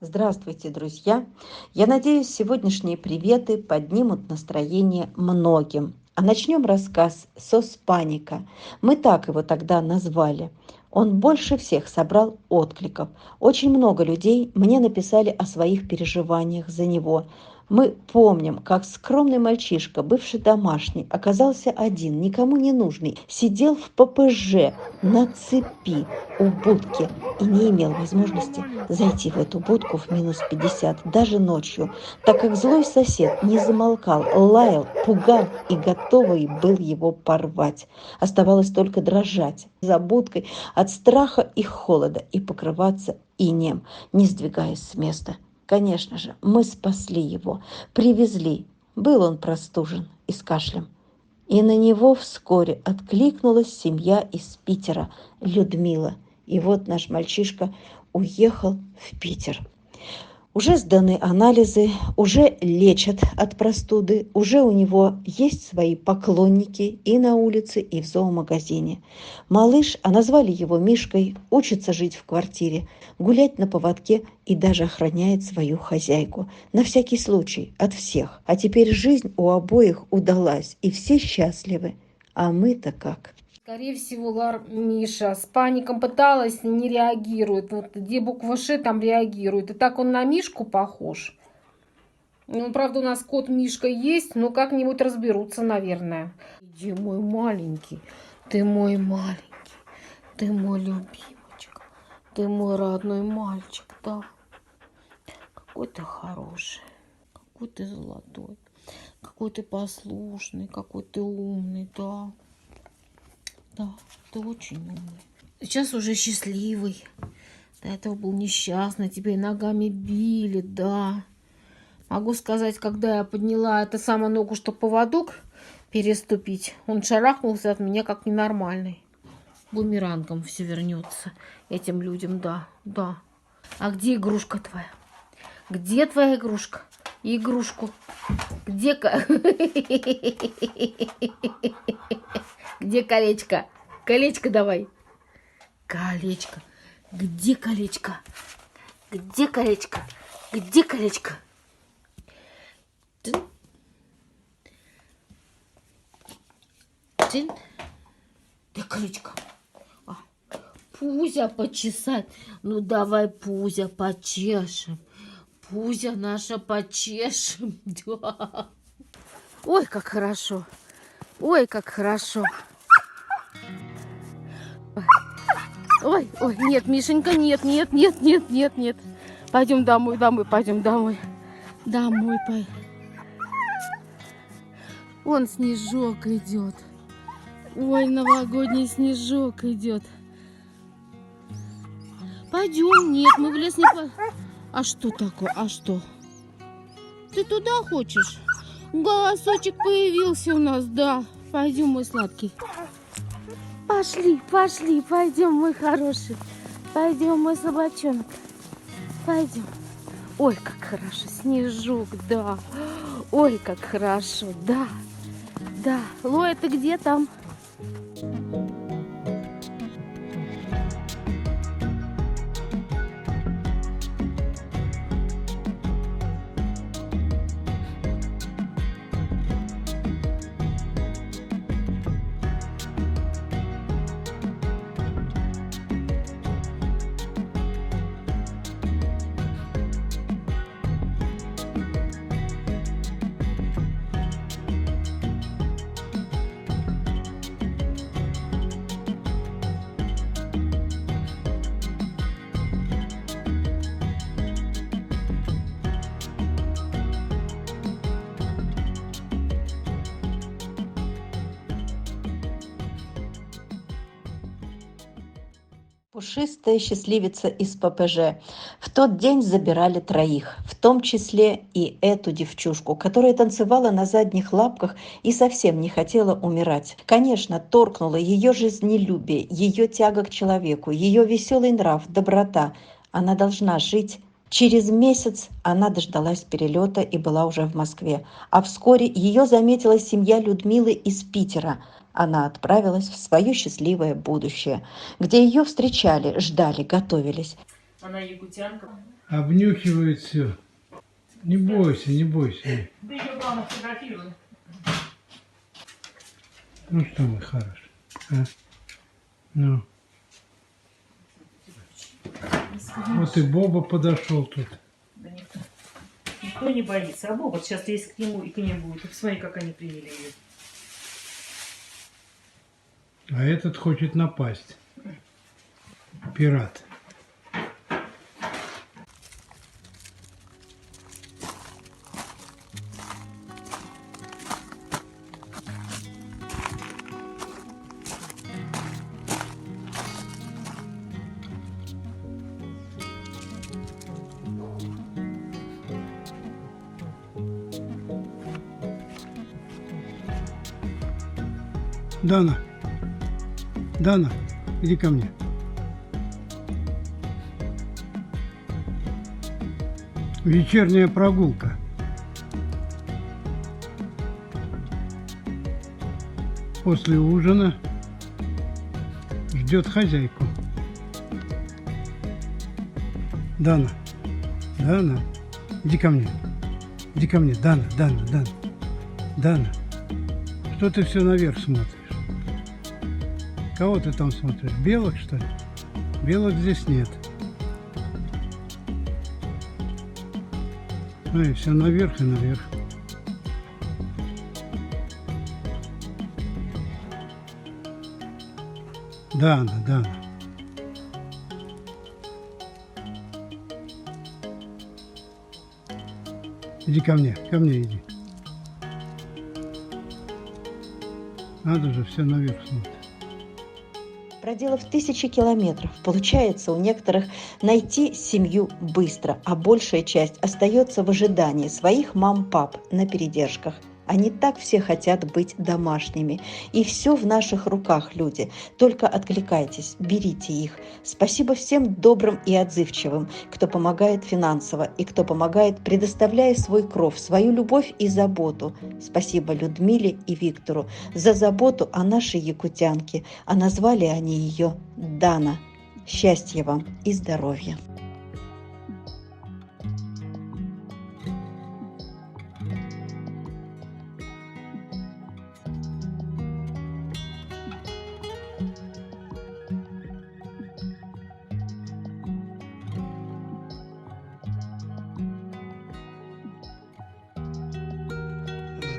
Здравствуйте, друзья! Я надеюсь, сегодняшние приветы поднимут настроение многим. А начнем рассказ «Сос Паника». Мы так его тогда назвали. Он больше всех собрал откликов. Очень много людей мне написали о своих переживаниях за него. Мы помним, как скромный мальчишка, бывший домашний, оказался один, никому не нужный, сидел в ППЖ на цепи у будки и не имел возможности зайти в эту будку в -50 даже ночью, так как злой сосед не замолкал, лаял, пугал и готовый был его порвать. Оставалось только дрожать за будкой от страха и холода и покрываться инеем, не сдвигаясь с места. Конечно же, мы спасли его, привезли. Был он простужен и с кашлем. И на него вскоре откликнулась семья из Питера, Людмила. И вот наш мальчишка уехал в Питер. Уже сданы анализы, уже лечат от простуды, уже у него есть свои поклонники и на улице, и в зоомагазине. Малыш, а назвали его Мишкой, учится жить в квартире, гулять на поводке и даже охраняет свою хозяйку. На всякий случай, от всех. А теперь жизнь у обоих удалась, и все счастливы. А мы-то как? Скорее всего, Миша с паником пыталась, не реагирует. Вот где буква Ш, там реагирует. И так он на Мишку похож. Ну, правда, у нас кот Мишка есть, но как-нибудь разберутся, наверное. Иди, мой маленький, ты мой маленький, ты мой любимочек, ты мой родной мальчик, да. Какой ты хороший, какой ты золотой, какой ты послушный, какой ты умный, да. Да, ты очень умный. Сейчас уже счастливый. До этого был несчастный, тебя и ногами били, да. Могу сказать, когда я подняла эту самую ногу, чтобы поводок переступить, он шарахнулся от меня как ненормальный. Бумерангом все вернется этим людям, да, да. А где игрушка твоя? Где твоя игрушка? Игрушку. Где Где колечко? Колечко давай. Колечко. Где колечко? Где колечко? Где колечко? Тын. Тын. Где колечко? Пузя почесать. Ну давай, Пузя, почешем. Пузя наша почешем. Да. Ой, как хорошо. Ой, как хорошо. Ой, ой, нет, Мишенька, нет, нет, нет, нет, нет, нет. Пойдем домой, домой, пойдем домой. Домой, пойдем. Вон снежок идет. Ой, новогодний снежок идет. Пойдем, нет, мы в лес не по... А что такое? А что? Ты туда хочешь? Голосочек появился у нас, да. Пойдем, мой сладкий. Пошли, пошли, пойдем, мой хороший. Пойдем, мой собачонок. Пойдем. Ой, как хорошо, снежок, да. Ой, как хорошо, да. Да. Лоя, ты где там? Пушистая счастливица из ППЖ. В тот день забирали троих, в том числе и эту девчушку, которая танцевала на задних лапках и совсем не хотела умирать. Конечно, торкнуло ее жизнелюбие, ее тяга к человеку, ее веселый нрав, доброта. Она должна жить. Через месяц она дождалась перелета и была уже в Москве. А вскоре ее заметила семья Людмилы из Питера. Она отправилась в свое счастливое будущее, где ее встречали, ждали, готовились. Она якутянка. Обнюхивает все. Не бойся, не бойся. Да ее главное фотографирую. Ну что мы, хорош. А? Ну. Вот и Боба подошел тут. Да никто не боится. А Боба сейчас есть к нему и к ней будет. И посмотри, как они приняли ее. А этот хочет напасть. Пират. Дана, Дана, иди ко мне. Вечерняя прогулка. После ужина ждет хозяйку. Дана, Дана, иди ко мне. Иди ко мне, Дана, Дана, Дана. Дана, что ты все наверх смотришь? Кого ты там смотришь? Белок, что ли? Белок здесь нет. Ой, все наверх и наверх. Дана, Дана. Иди ко мне иди. Надо же, все наверх смотрит. Проделав тысячи километров, получается у некоторых найти семью быстро, а большая часть остается в ожидании своих мам-пап на передержках. Они так все хотят быть домашними. И все в наших руках, люди. Только откликайтесь, берите их. Спасибо всем добрым и отзывчивым, кто помогает финансово и кто помогает, предоставляя свой кров, свою любовь и заботу. Спасибо Людмиле и Виктору за заботу о нашей якутянке. А назвали они ее Дана. Счастья вам и здоровья.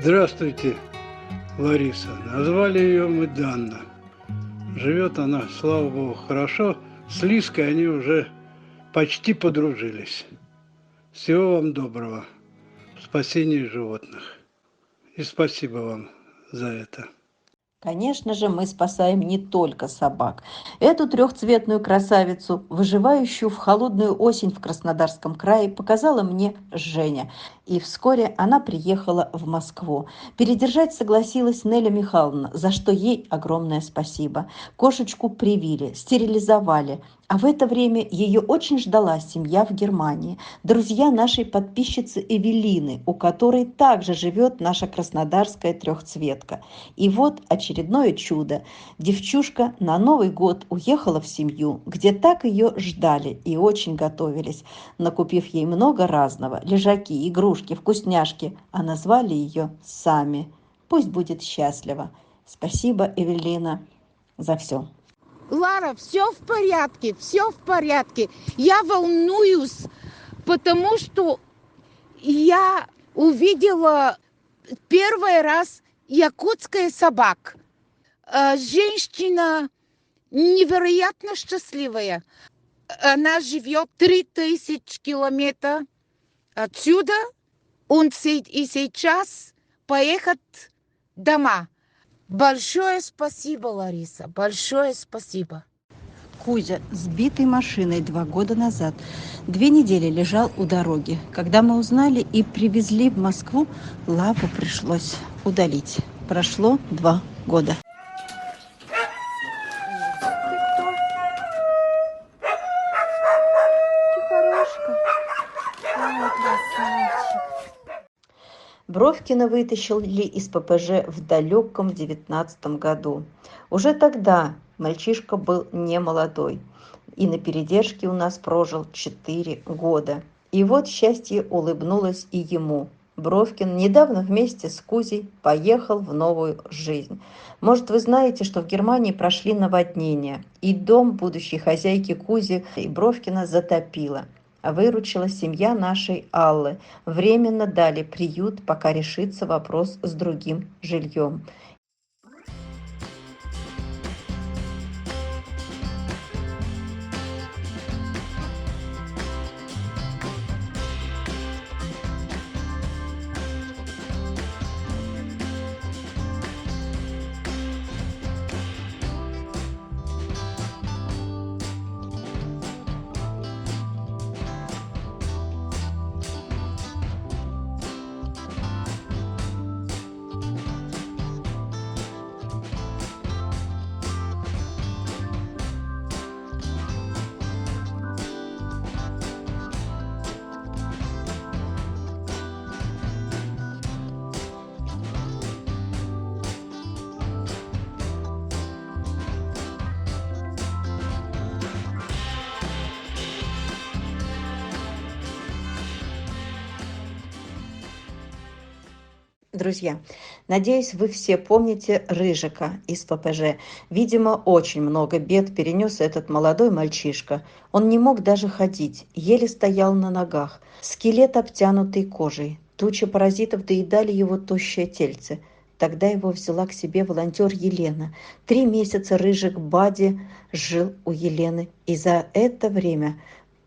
Здравствуйте, Лариса. Назвали ее мы Данна. Живет она, слава богу, хорошо. С Лиской они уже почти подружились. Всего вам доброго в спасении животных. И спасибо вам за это. Конечно же, мы спасаем не только собак. Эту трехцветную красавицу, выживающую в холодную осень в Краснодарском крае, показала мне Женя. И вскоре она приехала в Москву. Передержать согласилась Неля Михайловна, за что ей огромное спасибо. Кошечку привили, стерилизовали. А в это время ее очень ждала семья в Германии. Друзья нашей подписчицы Эвелины, у которой также живет наша краснодарская трехцветка. И вот очередное чудо. Девчушка на Новый год уехала в семью, где так ее ждали и очень готовились, накупив ей много разного. Лежаки, игрушки, вкусняшки. А назвали ее сами. Пусть будет счастлива. Спасибо, Эвелина, за все. Лара, все в порядке, все в порядке. Я волнуюсь, потому что я увидела первый раз якутская собак. Женщина невероятно счастливая. Она живет 3000 километров отсюда. Он и сейчас поехать дома. Большое спасибо, Лариса, большое спасибо. Кузя, сбитый машиной 2 года назад, 2 недели лежал у дороги. Когда мы узнали и привезли в Москву, лапу пришлось удалить. Прошло 2 года. Бровкина вытащили из ППЖ в далеком 19 году. Уже тогда мальчишка был не молодой. и на передержке у нас прожил 4 года. И вот счастье улыбнулось и ему. Бровкин недавно вместе с Кузей поехал в новую жизнь. Может, вы знаете, что в Германии прошли наводнения, и дом будущей хозяйки Кузи и Бровкина затопило. Выручила семья нашей Аллы. Временно дали приют, пока решится вопрос с другим жильем. Друзья, надеюсь, вы все помните Рыжика из ППЖ. Видимо, очень много бед перенес этот молодой мальчишка. Он не мог даже ходить, еле стоял на ногах. Скелет, обтянутый кожей. Туча паразитов доедали его тощее тельце. Тогда его взяла к себе волонтер Елена. 3 месяца Рыжик Бади жил у Елены. И за это время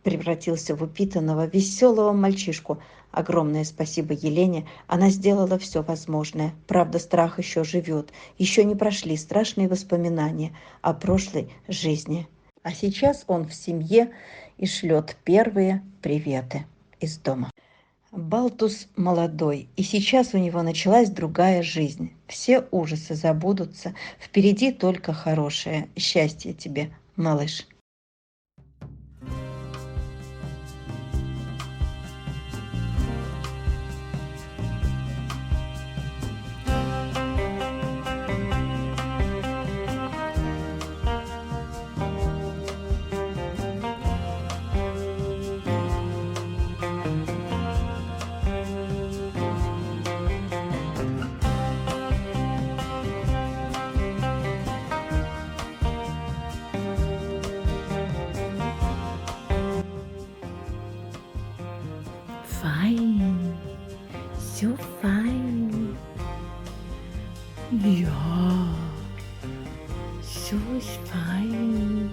превратился в упитанного, веселого мальчишку. Огромное спасибо Елене, она сделала все возможное. Правда, страх еще живет, еще не прошли страшные воспоминания о прошлой жизни. А сейчас он в семье и шлет первые приветы из дома. Балтус молодой, и сейчас у него началась другая жизнь. Все ужасы забудутся, впереди только хорошее. Счастья тебе, малыш. Fein, so fein. Ja, so ist fein.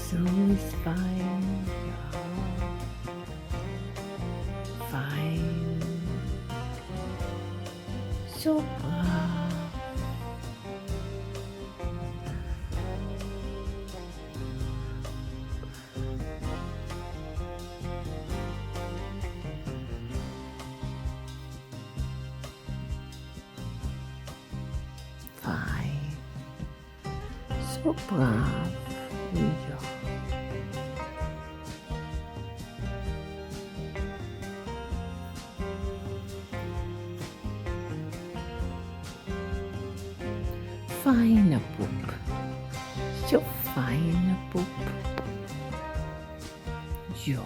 So ist fein, ja. Fein. So brav. Fein. So brav, ja. Feiner Bub. So feiner Bub. Ja.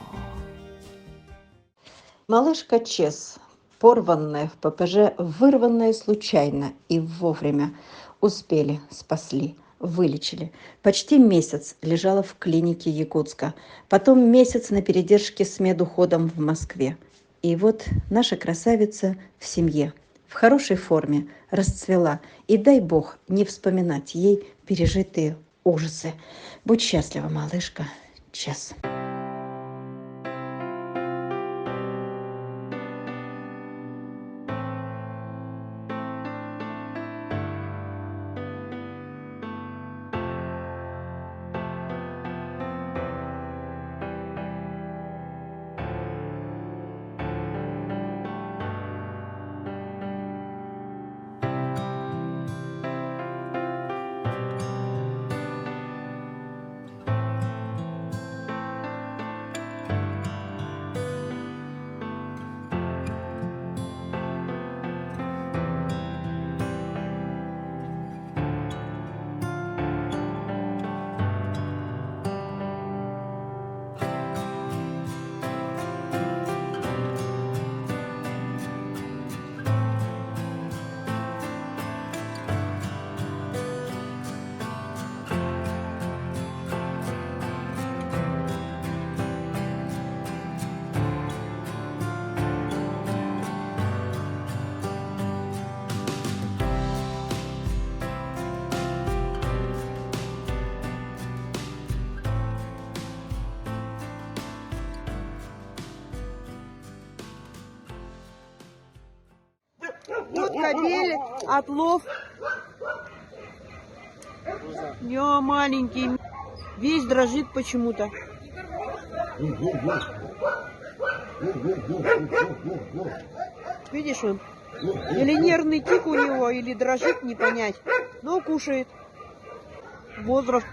Малышка Чес, порванная в ППЖ, вырванная случайно и вовремя. Успели, спасли, вылечили. Почти месяц лежала в клинике Якутска. Потом месяц на передержке с медуходом в Москве. И вот наша красавица в семье, в хорошей форме, расцвела. И дай бог не вспоминать ей пережитые ужасы. Будь счастлива, малышка Чес. Вот кобель, отлов. Я маленький, весь дрожит почему-то. Видишь он? Или нервный тик у него, или дрожит, не понять. Но кушает. Возраст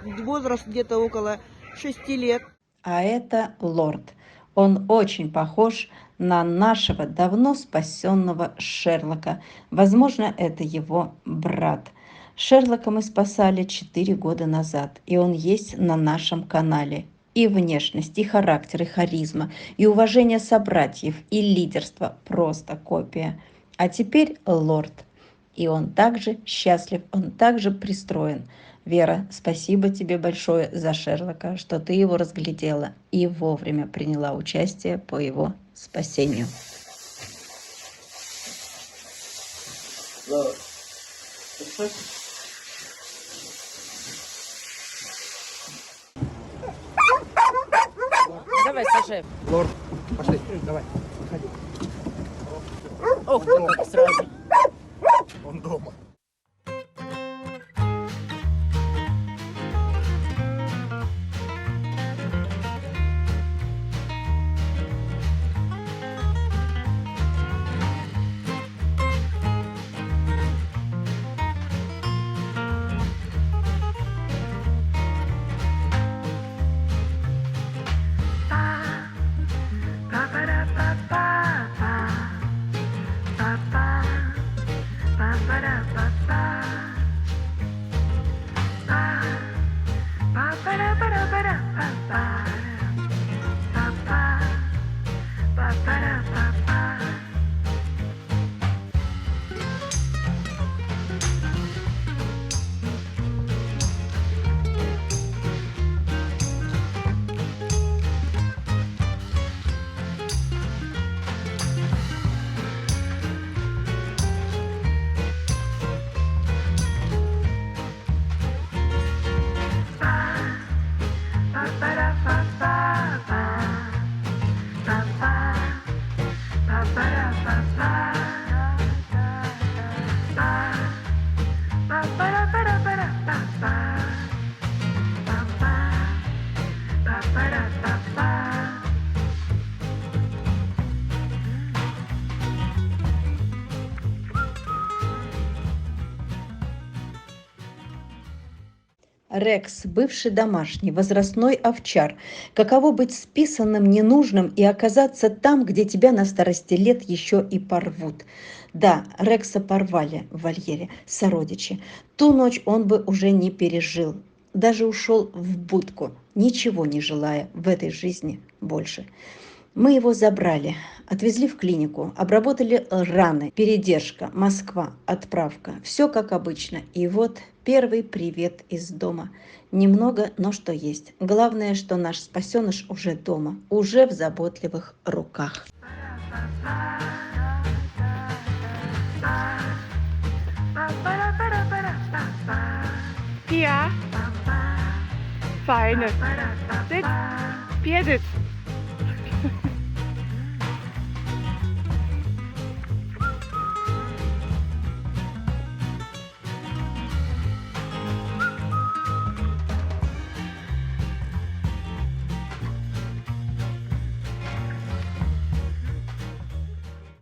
где-то около 6 лет. А это лорд. Он очень похож на нашего давно спасенного Шерлока. Возможно, это его брат. Шерлока мы спасали 4 года назад, и он есть на нашем канале. И внешность, и характер, и харизма, и уважение собратьев, и лидерство – просто копия. А теперь лорд. И он также счастлив, он также пристроен. Вера, спасибо тебе большое за Шерлока, что ты его разглядела и вовремя приняла участие по его спасению. Давай, сажай. Лорд, пошли, давай, выходи. Ох ты, как сразу. Он дома. Рекс, бывший домашний, возрастной овчар. Каково быть списанным, ненужным и оказаться там, где тебя на старости лет еще и порвут. Да, Рекса порвали в вольере сородичи. Ту ночь он бы уже не пережил. Даже ушел в будку, ничего не желая в этой жизни больше. Мы его забрали, отвезли в клинику, обработали раны, передержка, Москва, отправка. Все как обычно. И вот первый привет из дома. Немного, но что есть. Главное, что наш спасеныш уже дома, уже в заботливых руках. Ja. Fajne. Dit. Pjedet.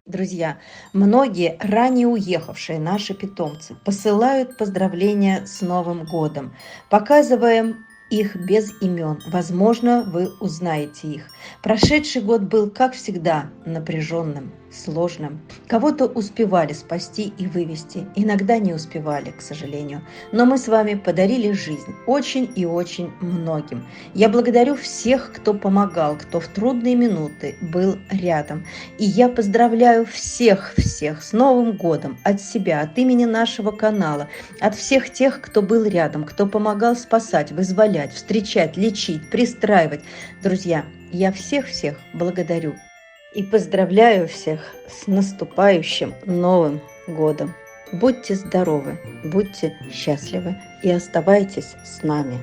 Друзья, многие ранее уехавшие наши питомцы посылают поздравления с Новым годом. Показываем их без имен. Возможно, вы узнаете их. Прошедший год был, как всегда, напряженным, сложным. Кого-то успевали спасти и вывести, иногда не успевали, к сожалению. Но мы с вами подарили жизнь очень и очень многим. Я благодарю всех, кто помогал, кто в трудные минуты был рядом. И я поздравляю всех с Новым годом от себя, от имени нашего канала, от всех тех, кто был рядом, кто помогал спасать, вызволять, встречать, лечить, пристраивать. Друзья, я всех благодарю. И поздравляю всех с наступающим Новым годом. Будьте здоровы, будьте счастливы и оставайтесь с нами.